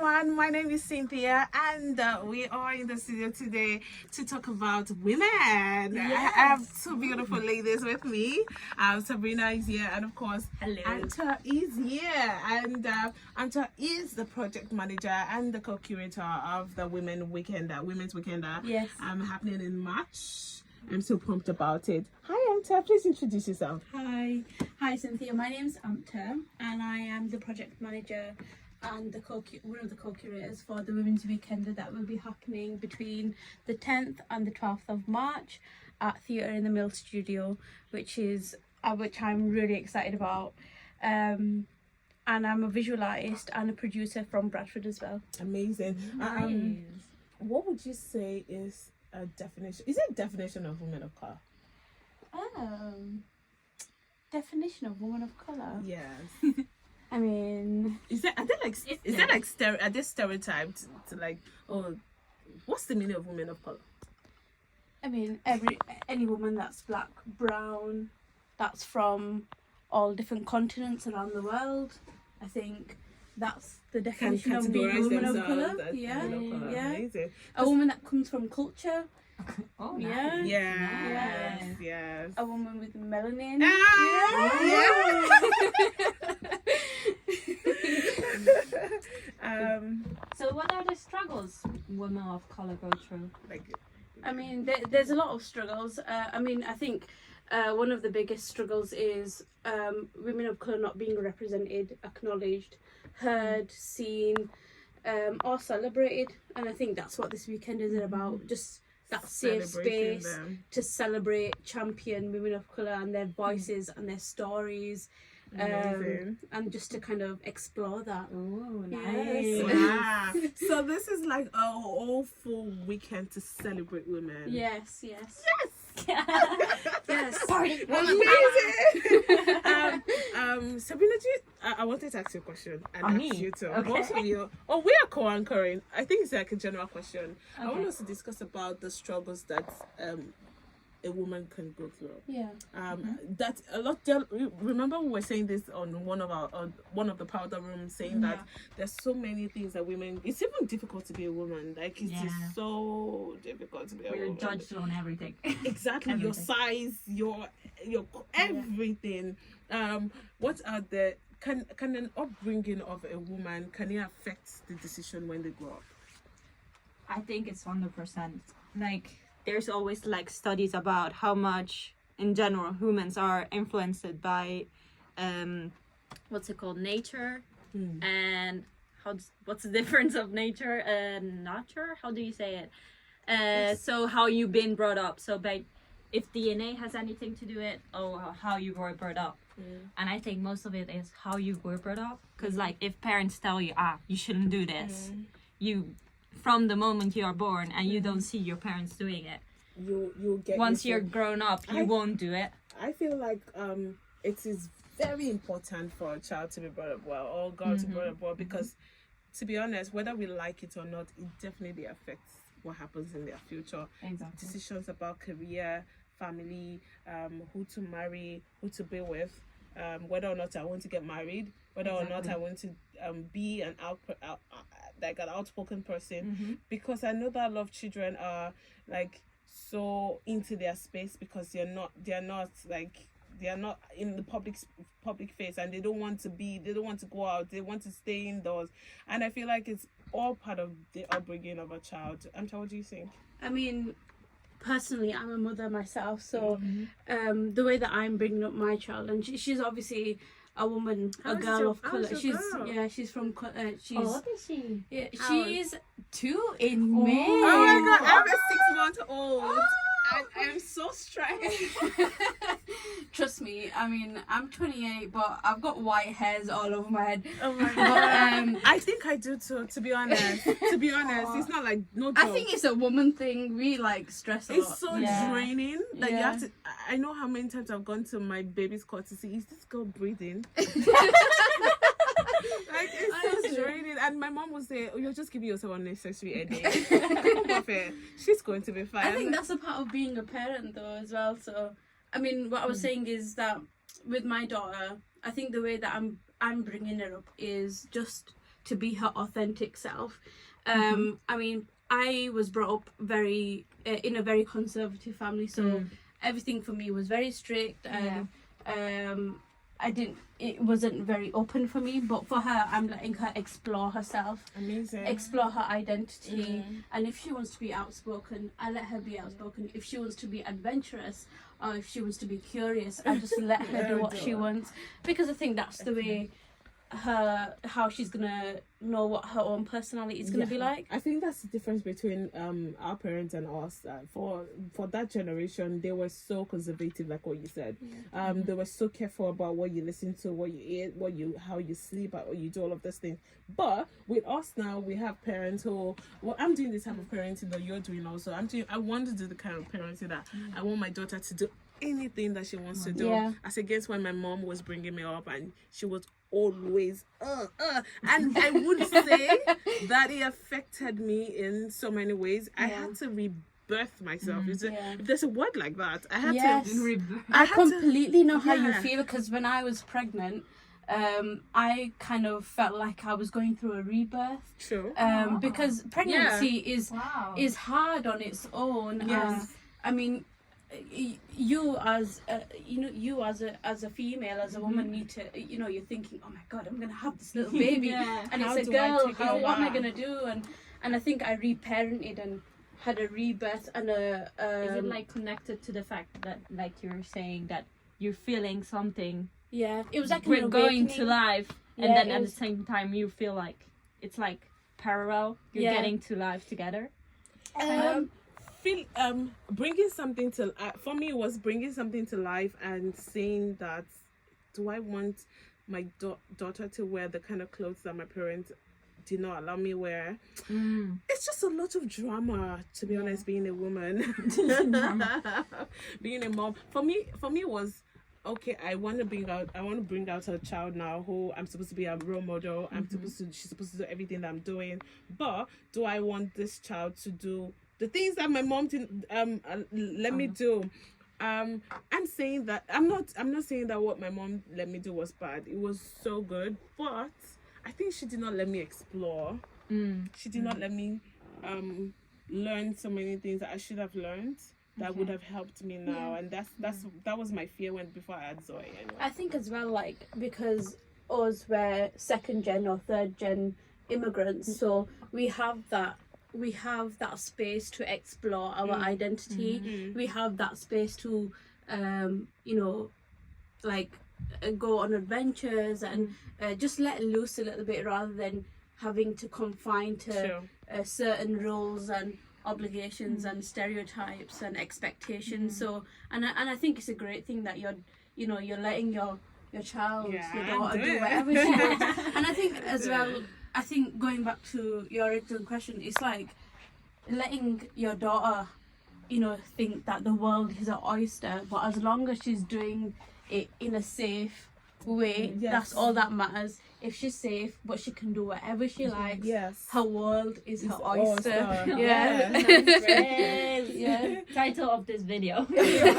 everyone. My name is Cynthia, and we are in the studio today to talk about women. Yes. I have two beautiful ladies with me. Sabrina is here, and of course, Hello. Aamta is here. And Aamta is the project manager and the co-curator of the Women's Weekender. Yes. Happening in March. I'm so pumped about it. Hi, Aamta. Please introduce yourself. Hi, Cynthia. My name's Aamta, and I am the project manager and one of the co-curators for the Women's Weekender that will be happening between the 10th and the 12th of March at Theatre in the Mill Studio, which I'm really excited about. And I'm a visual artist and a producer from Bradford as well. Amazing. Nice. What would you say is a definition? Is it a definition of women of color? Definition of woman of colour. Yes. I mean, are they stereotyped to like, oh, what's the meaning of women of color? I mean, any woman that's black, brown, that's from all different continents around the world. I think that's the definition of being a woman of colour. Yeah. Amazing. A woman that comes from culture. Oh, Yeah. nice. Yes. A woman with melanin. So what are the struggles women of color go through? I mean, there's a lot of struggles. I think one of the biggest struggles is women of colour not being represented, acknowledged, heard, seen, or celebrated. And I think that's what this weekend is about. Just that safe space to celebrate, champion women of colour and their voices and their stories. And just to kind of explore that. Oh, Yes. nice. Wow. So this is like a whole full weekend to celebrate women. Yes. Yes. Party. Amazing. Sabrina, I wanted to ask you a question and ask me? you too. Okay. Both of you. Oh, we are co-anchoring. I think it's like a general question. I want Okay. us to discuss about the struggles that a woman can go through. Yeah. That a lot. Remember, we were saying this on one of the powder rooms, saying that there's so many things that women. It's even difficult to be a woman. Like it's just so difficult to be a We're woman. judged on everything. Exactly, your Everything. size, your everything. What are the can an upbringing of a woman, can it affect the decision when they grow up? I think it's 100%. Like, there's always like studies about how much in general humans are influenced by what's it called, nature, and what's the difference of nature and nurture, how do you say it, so how you've been brought up, so if DNA has anything to do with it, or how you were brought up. And I think most of it is how you were brought up, because like if parents tell you you shouldn't do this, you from the moment you are born and you don't see your parents doing it, you get once you're grown up you won't do it. I feel like it is very important for a child to be brought up well, or a girl to be brought up well, because to be honest, whether we like it or not, it definitely affects what happens in their future. Exactly. Decisions about career, family, who to marry, who to be with, whether or not I want to get married, whether or not I want to be an outspoken person, because I know that a lot of children are like so into their space because they're not in the public face, and they don't want to go out, they want to stay indoors, and I feel like it's all part of the upbringing of a child. What do you think? I mean, personally, I'm a mother myself, so the way that I'm bringing up my child, and she's obviously a woman, a girl of colour. She's from she's What is she? she's 2 in May. Oh my god, I'm a 6-month-old. I'm so stressed. Trust me, I mean, I'm 28, but I've got white hairs all over my head. Oh my god. I think I do too, to be honest. It's not like no joke. I think it's a woman thing. We like stress a lot. It's so draining that you have to. I know how many times I've gone to my baby's cot to see, is this girl breathing? Like, it's so draining. And my mom would say, oh, you're just giving yourself unnecessary headache. Come off it. She's going to be fine. I think that's a part of being a parent though as well. So I mean, what I was saying is that with my daughter, I think the way that I'm bringing her up is just to be her authentic self. I mean, I was brought up very in a very conservative family, so everything for me was very strict, and it wasn't very open for me. But for her, I'm letting her explore herself, explore her identity, and if she wants to be outspoken, I let her be outspoken. If she wants to be adventurous, or if she wants to be curious, I just let her do what she wants, because I think that's the way how she's gonna know what her own personality is gonna be like. I think that's the difference between our parents and us. For that generation, they were so conservative, like what you said. They were so careful about what you listen to, what you eat, how you sleep, how you do all of those things. But with us now, we have parents who, well, I'm doing this type of parenting that you're doing also. I want to do the kind of parenting that I want my daughter to do anything that she wants to do. As against when my mom was bringing me up and she was always and I would say that it affected me in so many ways. I had to rebirth myself. If there's a word like that, I had to rebirth. I completely know how you feel, because when I was pregnant, I kind of felt like I was going through a rebirth. True. Because pregnancy is hard on its own. I mean, you as a female, as a woman, need to, you're thinking, oh my god, I'm gonna have this little baby, and it's a girl, what am I gonna do? And I think I reparented and had a rebirth and a is it like connected to the fact that, like you're saying, that you're feeling something, it was like we're going to life, and then at the same time you feel like it's like parallel, you're getting to life together. Bringing something to for me was bringing something to life and saying that, do I want my daughter to wear the kind of clothes that my parents did not allow me wear? It's just a lot of drama, to be honest, being a woman. Being a mom for me was, okay, I want to bring out a child now who I'm supposed to be a role model. She's supposed to do everything that I'm doing. But do I want this child to do the things that my mom didn't let me do? I'm saying that I'm not saying that what my mom let me do was bad. It was so good, but I think she did not let me explore. She did not let me learn so many things that I should have learned that would have helped me now. And that was my fear before I had Zoe. Anyway. I think as well, like, because us were second gen or third gen immigrants, so we have that space to explore our identity. We have that space to go on adventures and just let loose a little bit, rather than having to confine to certain roles and obligations and stereotypes and expectations. So and I think it's a great thing that you're letting your child, your daughter, do whatever she wants. And I think as well, I think going back to your original question, it's like letting your daughter, think that the world is an oyster, but as long as she's doing it in a safe way, that's all that matters. If she's safe, but she can do whatever she likes, her world is her oyster. Title of this video. The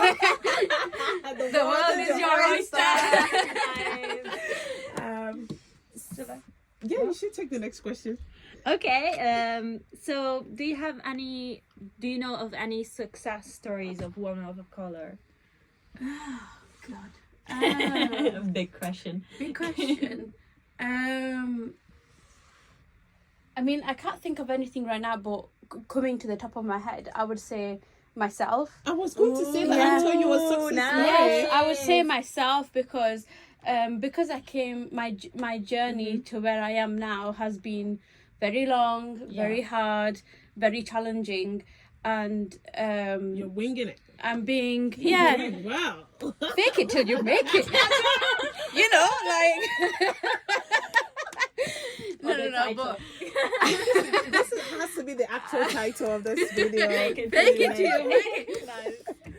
world is your oyster. You should take the next question. Okay, so do you know of any success stories of women of color? Oh god. Big question. I mean, I can't think of anything right now, but coming to the top of my head, I would say myself. I was going to say that. I told you a success story. Yes, I would say myself, because I came, my journey to where I am now has been very long, very hard, very challenging, and you're winging it. I'm being Wow. Fake it till you make it. No, but this has to be the actual title of this video. Fake it till you make it.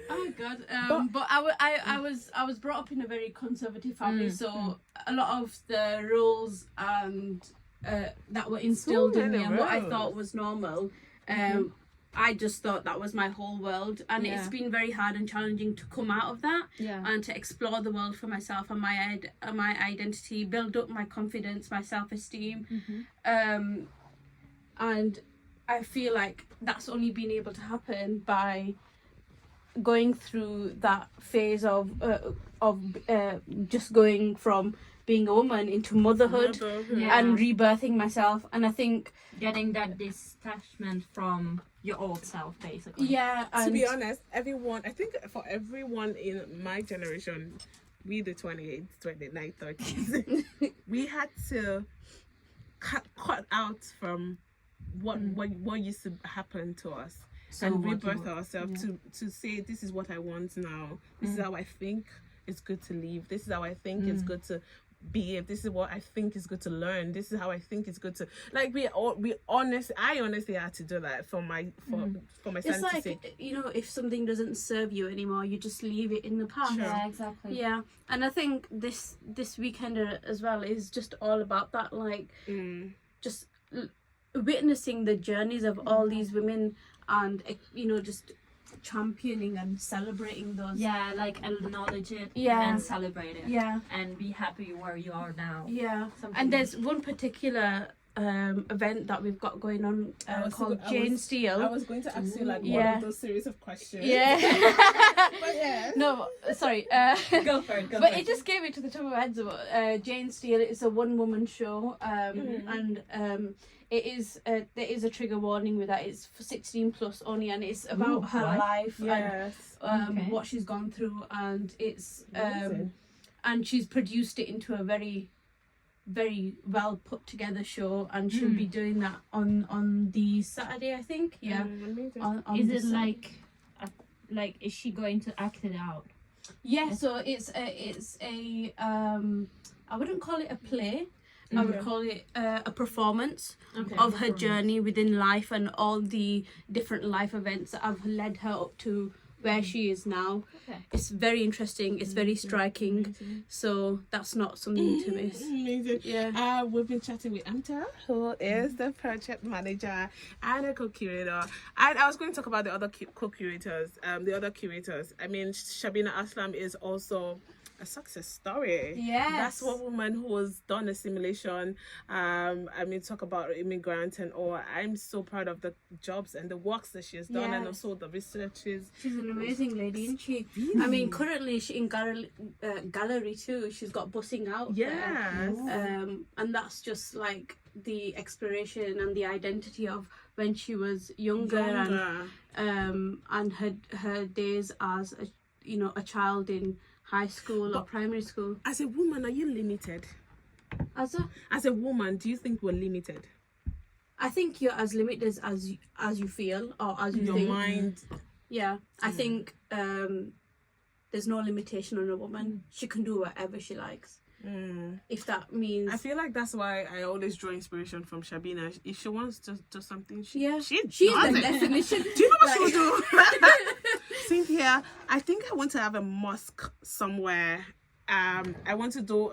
Oh god. But I was brought up in a very conservative family, so a lot of the rules and that were instilled in me and what I thought was normal I just thought that was my whole world, and it's been very hard and challenging to come out of that and to explore the world for myself and my identity, build up my confidence, my self-esteem. And I feel like that's only been able to happen by going through that phase of just going from being a woman into motherhood and rebirthing myself. And I think getting that detachment from your old self, basically. Yeah. To be honest, I think for everyone in my generation, we the 28, 29, 30s, we had to cut out from what used to happen to us. So and rebirth ourselves to say, this is what I want now. This is how I think it's good to live. This is how I think it's good to behave. This is what I think is good to learn. This is how I think it's good to I honestly had to do that for my it's like sake. You know, if something doesn't serve you anymore, you just leave it in the past. Sure. Yeah, exactly. Yeah, and I think this weekend as well is just all about that, like just witnessing the journeys of all these women, and you know, just championing and celebrating those. Yeah, like acknowledge it and celebrate it. Yeah, and be happy where you are now. Yeah, and there's one particular event that we've got going on called Jane Steele. I was going to ask you like one of those series of questions. Yeah. But yeah. No, sorry. Go for it. But it just came into the top of my head. Jane Steele is a one-woman show, and it is there is a trigger warning with that. It's for 16 plus only, and it's about her life and what she's gone through, and it's and she's produced it into a very, very well put together show, and she'll be doing that on the Saturday, I think. Yeah. On is it like is she going to act it out? Yeah. So it's a I wouldn't call it a play. I would call it a performance of her journey within life and all the different life events that have led her up to where she is now. It's very interesting. It's very striking. So that's not something to miss. Amazing. Yeah. We've been chatting with Aamta, who is the project manager and a co-curator. And I was going to talk about the other co-curators, the other curators. I mean, Shabina Aslam is also a success story. Yes. That's one woman who has done a simulation. I mean, talk about immigrants and all. I'm so proud of the jobs and the works that she has done, and also the researches. She's an amazing lady, isn't she? Really? I mean, currently she in gallery too. She's got Bussing Out. Yes. And that's just like the exploration and the identity of when she was younger. And her days as a child in high school or primary school. As a woman, are you limited? As a woman, do you think we're limited? I think you're as limited as you feel, or as you your think. Mind. Yeah, I think there's no limitation on a woman. She can do whatever she likes. If that means, I feel like that's why I always draw inspiration from Shabina. If she wants to do something, she's the definition. Do you know what she'll do? Cynthia, I think I want to have a mosque somewhere. I want to do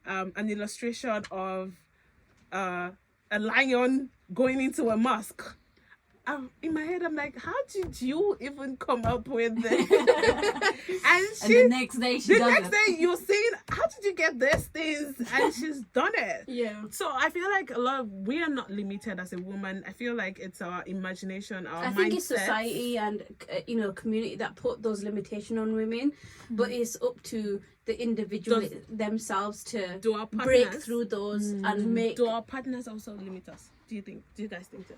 an illustration of a lion going into a mosque. In my head, I'm like, how did you even come up with this? and the next day you're saying, how did you get these things? And she's done it. Yeah. So I feel like we are not limited as a woman. I feel like it's our imagination, our mindset. I think it's society and community that put those limitations on women, but it's up to the individual themselves to break through those and make. Do our partners also limit us? Do you guys think so?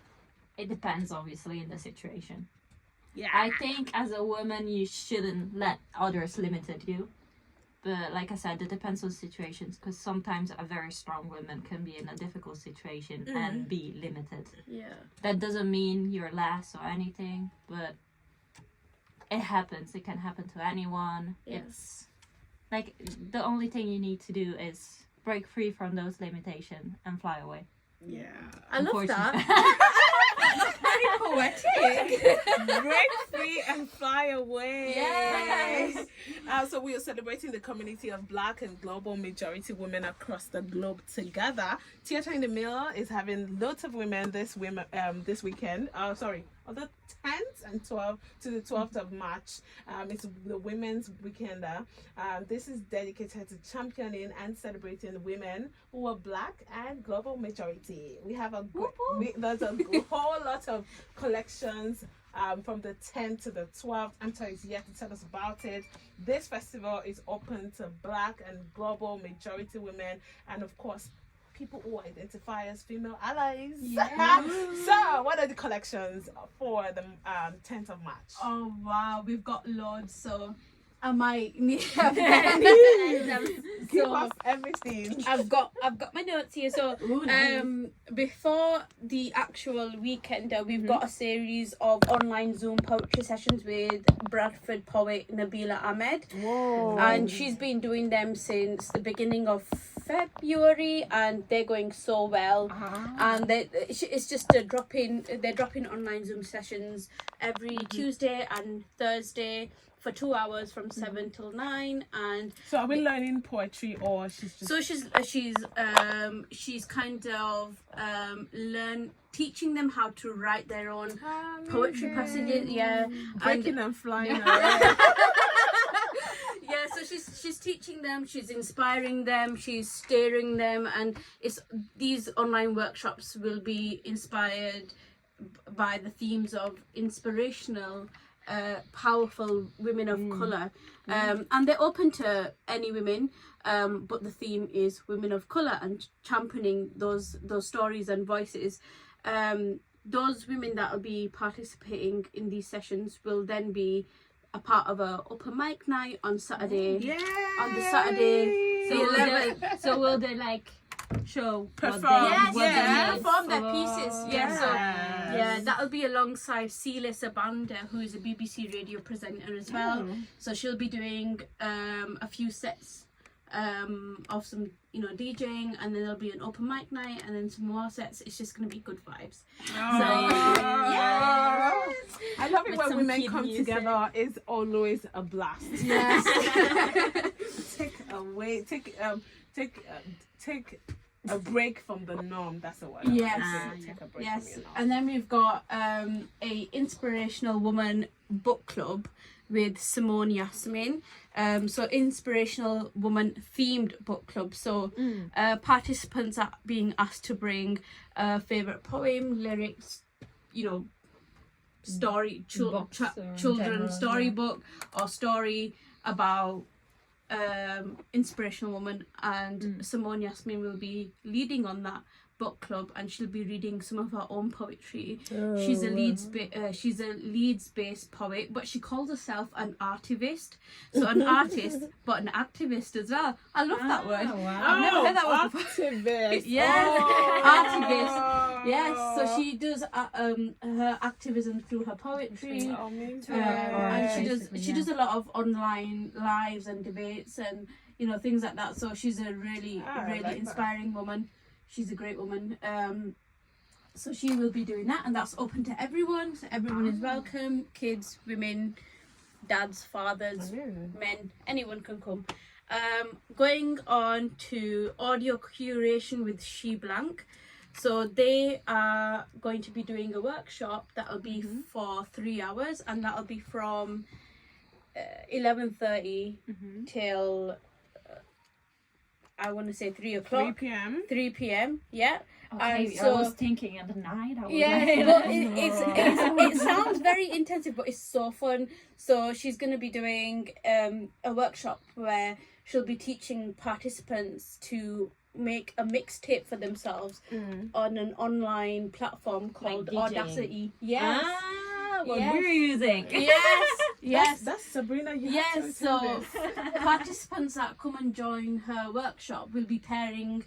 It depends, obviously, in the situation. Yeah. I think as a woman, you shouldn't let others limit you. But like I said, it depends on situations, because sometimes a very strong woman can be in a difficult situation and be limited. Yeah. That doesn't mean you're less or anything, but it happens. It can happen to anyone. Yeah. It's like the only thing you need to do is break free from those limitations and fly away. Yeah. I love that. Very poetic. Break free and fly away. Yes. So we are celebrating the community of Black and global majority women across the globe together. Theatre in the Mill is having lots of women this weekend. On the 10th and 12th to the 12th of March. It's the Women's Weekend. This is dedicated to championing and celebrating women who are Black and global majority. We have there's a whole lot of collections from the 10th to the 12th. Aamta is here to tell us about it. This festival is open to Black and global majority women, and of course, people who identify as female allies. Yeah. So, what are the collections for the 10th of March? Oh wow, we've got loads. So I might Give us everything. I've got my notes here. So nice. before the actual weekend, we've got a series of online Zoom poetry sessions with Bradford poet Nabila Ahmed. Whoa. And she's been doing them since the beginning of February, and they're going so well. And it's just they're dropping online Zoom sessions every Tuesday and Thursday for 2 hours from 7 till 9. And So are we learning poetry, or she's just... so she's kind of teaching them how to write their own poetry passages. Yeah, breaking and flying away. yeah, so she's teaching them, she's inspiring them, she's steering them, and these online workshops will be inspired by the themes of inspirational, powerful women of colour, and they're open to any women, but the theme is women of colour and championing those stories and voices. Those women that will be participating in these sessions will then be a part of a open mic night on Saturday. Yeah. On the Saturday, So will they like show Perform. what they made? perform their pieces. Yes. Yeah, that'll be alongside Celia Sabanda, who is a BBC radio presenter as well. So she'll be doing a few sets of some DJing, and then there'll be an open mic night, and then some more sets. It's just gonna be good vibes. I love it With when some women kid come music. together. It's always a blast. Yes. Take a break from the norm. That's the word. Yes. Take a break Yes, from your norm. and then we've got a inspirational woman book club with Simone Yasmin. So inspirational woman themed book club. So participants are being asked to bring a favorite poem, lyrics, story, Books or children's general, storybook or story about inspirational woman, and Simone Yasmin will be leading on that book club, and she'll be reading some of her own poetry. She's a Leeds-based poet, but she calls herself an artivist. So an artist, but an activist as well. I love that word. Wow. I've never heard that word before. Activist. Yes, artivist. Oh. Yes, so she does her activism through her poetry. And she does a lot of online lives and debates and things like that. So she's a really inspiring woman. She's a great woman. So she will be doing that, and that's open to everyone. So everyone is welcome. Kids, women, dads, fathers, men, anyone can come. Going on to audio curation with She Blank. So they are going to be doing a workshop that'll be for 3 hours, and that'll be from 11:30 till I want to say 3 o'clock. 3 p.m. 3 p.m. Yeah. Okay, And so, I was thinking at the night. I was yeah, like, it sounds very intensive, but it's so fun. So she's going to be doing a workshop where she'll be teaching participants to make a mixtape for themselves on an online platform called Like DJing. Audacity. Yes. what Yes. we're using. Yes. That's Sabrina. You have Yes, to so attend this. participants that come and join her workshop will be pairing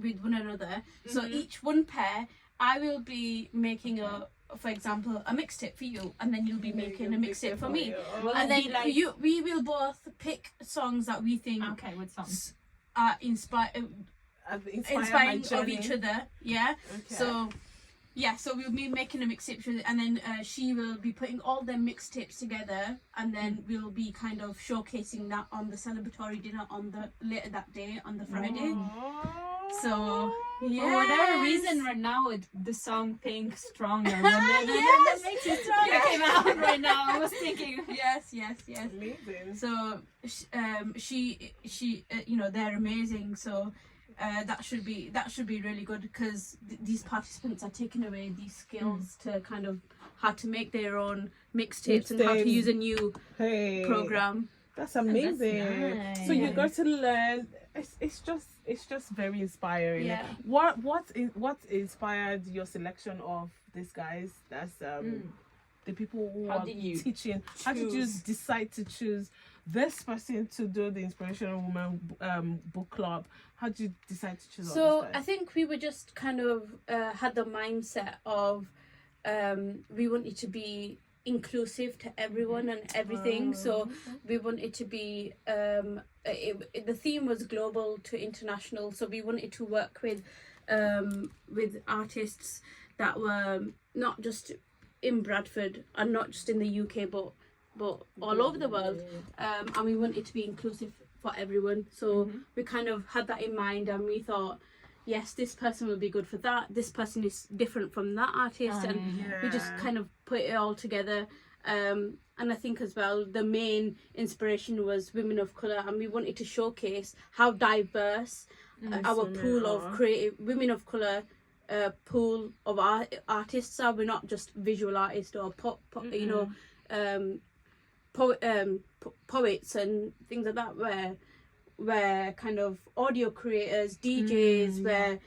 with one another. So each one pair, I will be making for example, a mixtape for you, and then you'll be making a mixtape for me. Will And it then be like- we will both pick songs that we think Okay, what songs? are inspiring I've inspired my of each journey. other. Yeah. Okay. So Yeah, so we'll be making a mixtape, and then she will be putting all the mixtapes together, and then we'll be kind of showcasing that on the celebratory dinner on the later that day on the Friday. So yeah, For whatever reason, right now the song "Pink" stronger. That makes it stronger. Came out right now. I was thinking. Yes. Amazing. So she they're amazing. So that should be really good, because these participants are taking away these skills to kind of how to make their own mixtapes and how to use a new program. That's amazing. That's nice. So you got to learn. It's just very inspiring. Yeah. What inspired your selection of these guys? That's the people who How are did you teaching. How did you decide to choose this person to do the Inspirational Woman book club? How did you decide to choose? So I think we were just kind of had the mindset of we wanted to be inclusive to everyone and everything. So we wanted to be the theme was global to international. So we wanted to work with artists that were not just in Bradford and not just in the UK, but all over the world. And we wanted to be inclusive for everyone. So we kind of had that in mind, and we thought, yes, this person will be good for that. This person is different from that artist, and we just kind of put it all together. And I think as well, the main inspiration was women of colour, and we wanted to showcase how diverse our pool of creative women of colour pool of artists are. We're not just visual artists or poets and things like that. We're kind of audio creators, DJs, we're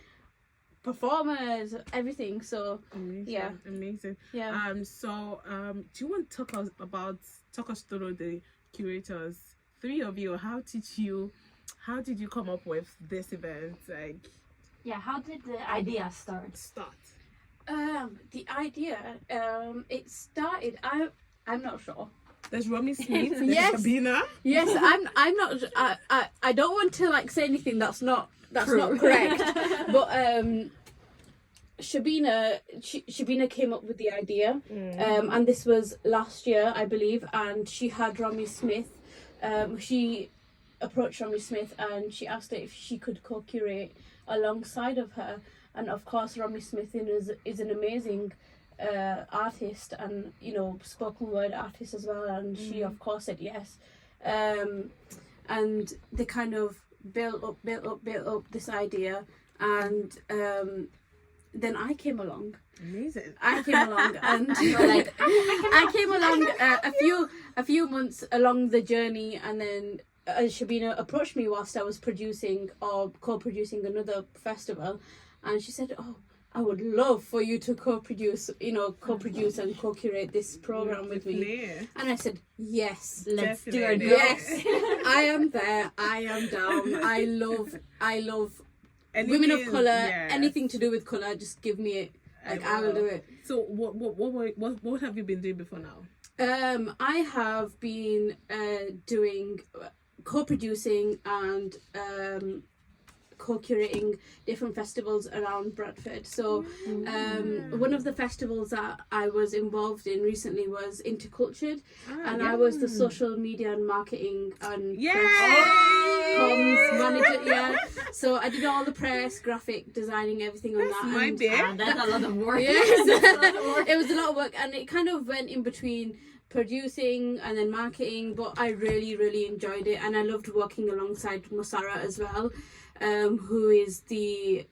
performers, everything. So amazing. Yeah. So do you want to talk us through the curators? Three of you. How did you come up with this event? How did the idea start? The idea, it started. I'm not sure. There's Romy Smith. There's Yes. Sabrina. Yes, I'm not. I don't want to say anything that's not correct. But Shabina came up with the idea, and this was last year, I believe. And she had Romy Smith. She approached Romy Smith and she asked her if she could co-curate alongside of her. And of course, Romy Smith is an amazing artist, and spoken word artist as well, and she of course said yes. And they kind of built up this idea, and then I came along. Amazing. I came along, and I came along a few months along the journey, and then Shabina approached me whilst I was producing or co-producing another festival, and she said, "Oh, I would love for you to co-produce and co-curate this program with me." And I said, "Yes, let's do Definitely. it." yes, I am there. I am down. I love women of colour. Anything to do with colour, just give me it. I will do it. So what have you been doing before now? I have been doing co-producing and co-curating different festivals around Bradford. So one of the festivals that I was involved in recently was Intercultured, and I was the social media and marketing and comms manager. Yeah, so I did all the press, graphic designing, everything on that. My dear. That's a lot of work. Yes, it was a lot of work, and it kind of went in between producing and then marketing, but I really enjoyed it, and I loved working alongside Musara as well, who is the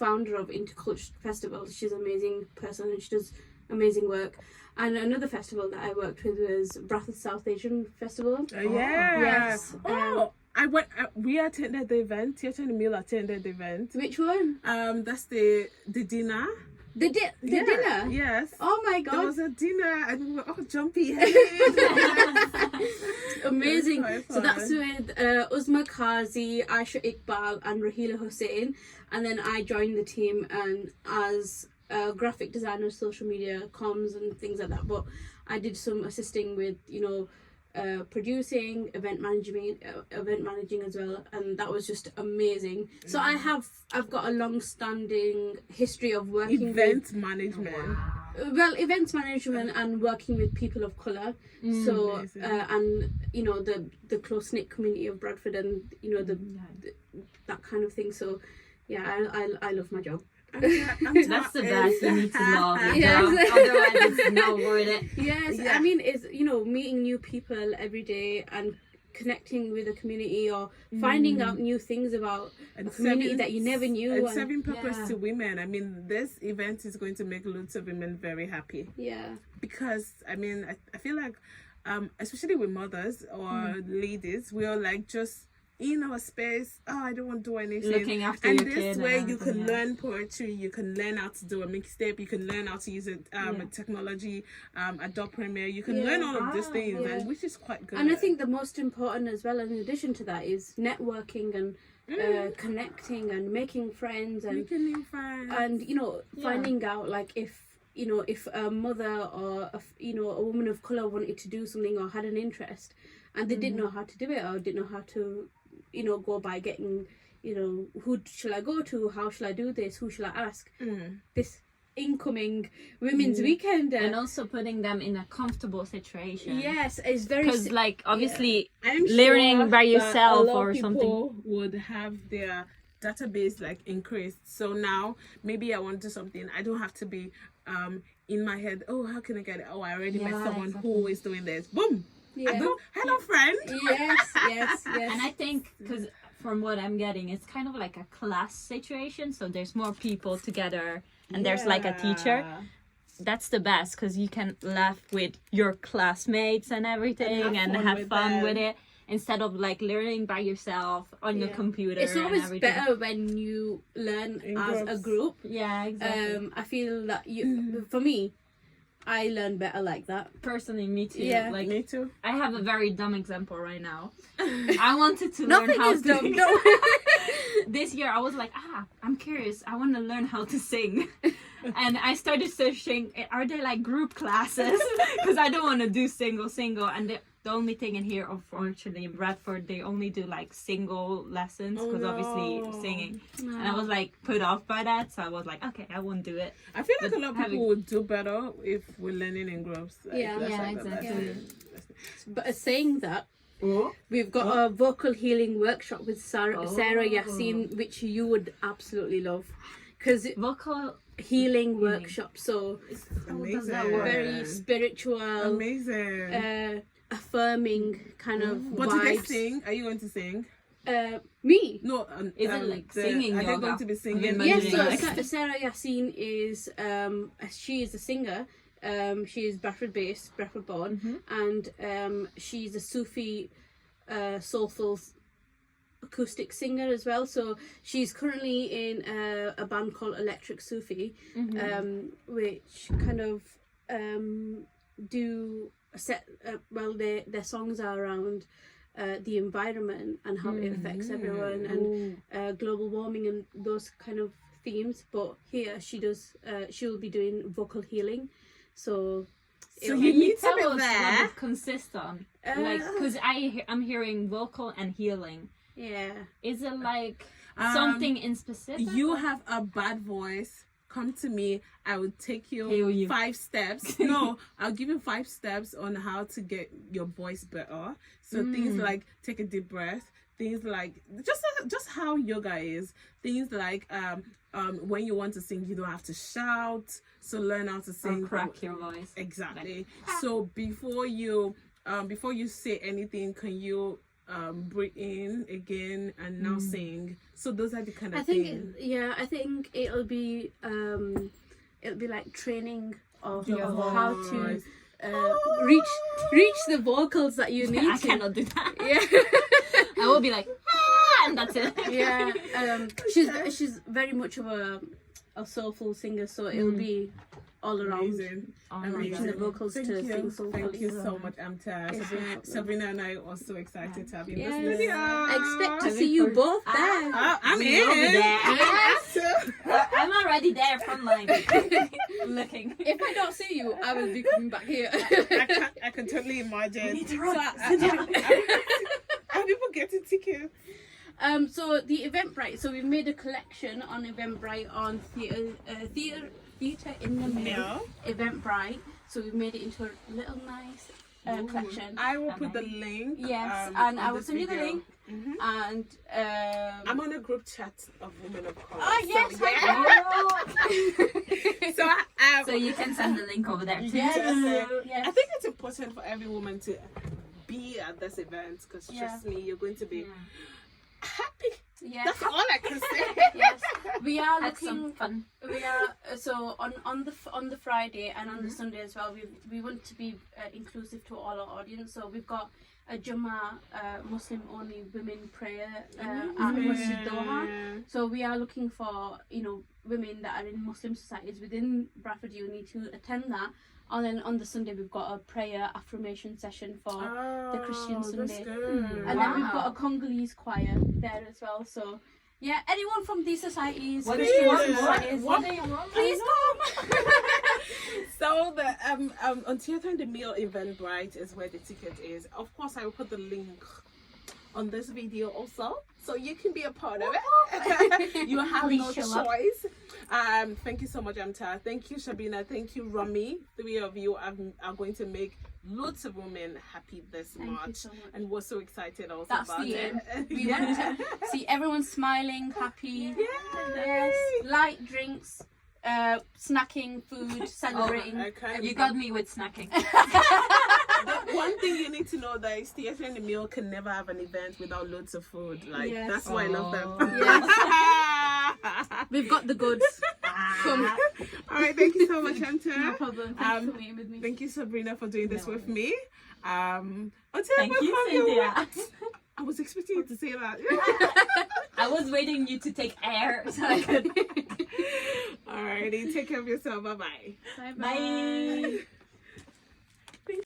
founder of Interculture Festival. She's an amazing person and she does amazing work. And another festival that I worked with was Bradford South Asian Festival. Yes. I went. We attended the event. Theatre and Mill attended the event. Which one? That's the dinner. The dinner? Yes. Oh my god. There was a dinner and we were all jumpy. Amazing. Quite So that's fun. with Uzma Kazi, Aisha Iqbal and Rahila Hussain. And then I joined the team and as a graphic designer, social media, comms and things like that. But I did some assisting with, producing, event managing as well, and that was just amazing. So I've got a long-standing history of working event management. Events management and working with people of colour. So and you know the close-knit community of Bradford, and you know the that kind of thing. So yeah, I love my job. That's the best. You need to love your Yeah, job. exactly. Otherwise, it's not worth it. Yes, I mean, it's, you know, meeting new people every day and connecting with the community, or finding out new things about a community that you never knew. And serving purpose to women. I mean, this event is going to make loads of women very happy. Yeah. Because, I mean, I feel like, especially with mothers or ladies, we are like just in our space. Oh, I don't want to do anything. Looking after and your kid. this way you can learn poetry, you can learn how to do a mixtape, you can learn how to use it, technology, Adobe Premiere, you can learn all of these things, and which is quite good. And I think the most important as well, in addition to that, is networking and connecting and making friends and making new friends. And you know, finding out like if a mother or a woman of colour wanted to do something or had an interest and they didn't know how to do it, or didn't know how to, you know, go by getting, you know, who shall I go to, how shall I do this, who shall I ask, this incoming women's weekend, and also putting them in a comfortable situation. Yes, it's very, because like obviously I'm learning sure by yourself that a lot or of something people would have their database like increased. So now maybe I want to do something. I don't have to be in my head, oh, how can I get it? Oh, I already met someone who is doing this. Boom. I go, hello friend. yes. And I think because from what I'm getting, it's kind of like a class situation, so there's more people together and there's like a teacher. That's the best, because you can laugh with your classmates and everything and have fun with it, instead of like learning by yourself on your computer. It's always and everything. better when you learn as a group. Yeah, exactly. I feel that for me, I learn better like that. Personally, me too. Yeah, like, me too. I have a very dumb example right now. I wanted to learn Nothing how is to dumb. No. This year I was like, I'm curious, I want to learn how to sing. And I started searching, are there like group classes? Because I don't want to do single. And the only thing in here, unfortunately, in Bradford, they only do like single lessons, because obviously singing. And I was like put off by that, so I was like, okay, I won't do it. I feel like a lot of people would do better if we're learning in groups. Like, exactly. But saying that, we've got a vocal healing workshop with Sarah Yassine, which you would absolutely love, because Vocal healing workshop. So Amazing. very spiritual, amazing, affirming kind of But vibes. do they sing? Are you going to sing? Me? No. Is it like singing Are they yoga? going to be singing? Yes, Imagining so Sarah Yassine is she is a singer. She is Bradford based, Bradford born, and she's a Sufi soulful acoustic singer as well. So she's currently in a band called Electric Sufi, which kind of do a set. Their songs are around the environment and how it affects everyone, and global warming and those kind of themes. But here she'll be doing vocal healing. So can you tell us what it consists on? Like, because I'm hearing vocal and healing. Yeah. Is it like something in specific? You have a bad voice. Come to me. I will take you 5 steps. No, I'll give you 5 steps on how to get your voice better. So things like take a deep breath. Things like just how yoga is. Things like when you want to sing, you don't have to shout. So learn how to sing. Or crack your voice. Exactly. So before you say anything, can you breathe in again and now sing? So those are the kind of things. I think it'll be like training of Your how voice. to reach the vocals that you need. I cannot do that. Yeah. I will be like, and that's it. Yeah. She's very much of a soulful singer, so it'll be all around. Amazing. Reaching the vocals Thank to you. sing soulfully. Thank you so much, Aamta. Sabrina and I are also excited to have you in the studio. I expect to see you both there. I'm We'll be in. there. Yes. I'm already already there from line, looking. If I don't see you, I will be coming back here. I can totally imagine. We need to run. How people getting tickets? So the Eventbrite. So we've made a collection on Eventbrite on theatre in the middle. Eventbrite. So we've made it into a little nice collection. I will put the link. Yes, and I will this send you the video. link. And I'm on a group chat of women of color. oh yes, So, So you can send the link over there too. Yes. I think it's important for every woman to be at this event because trust me, you're going to be happy. Yes. That's all I can say. Yes, we are Had some looking. fun. We are so on the Friday and on the Sunday as well. We want to be inclusive to all our audience. So we've got a Jummah Muslim only women prayer at Masjid Doha. So we are looking for women that are in Muslim societies within Bradford Uni to attend that. And then on the Sunday we've got a prayer affirmation session for the Christian Sunday. And then we've got a Congolese choir there as well. So yeah, anyone from these societies, What do Christian you want? societies, What do you want? please come. So the on Theatre in the Mill Eventbrite is where the ticket is. Of course, I will put the link on this video also, so you can be a part of it. You have no choice. Thank you so much, Aamta. Thank you, Sabrina. Thank you, Rami. The three of you are going to make lots of women happy this March, so much. and we're so excited also That's about the it. aim. We want to see everyone smiling, happy. Yes, light drinks, snacking, food, celebrating. You got me with snacking. One thing you need to know that is Theatre in the Mill can never have an event without loads of food. Like that's why I love them. Yes. We've got the goods. Come. All right, thank you so much, Aamta. No problem. Thank you for being with me. Thank you, Sabrina, for doing this with me. Until Thank I you, come Cynthia. I was expecting you to say that. I was waiting you to take air so I could. Alrighty, take care of yourself. Bye-bye. Bye-bye. Bye.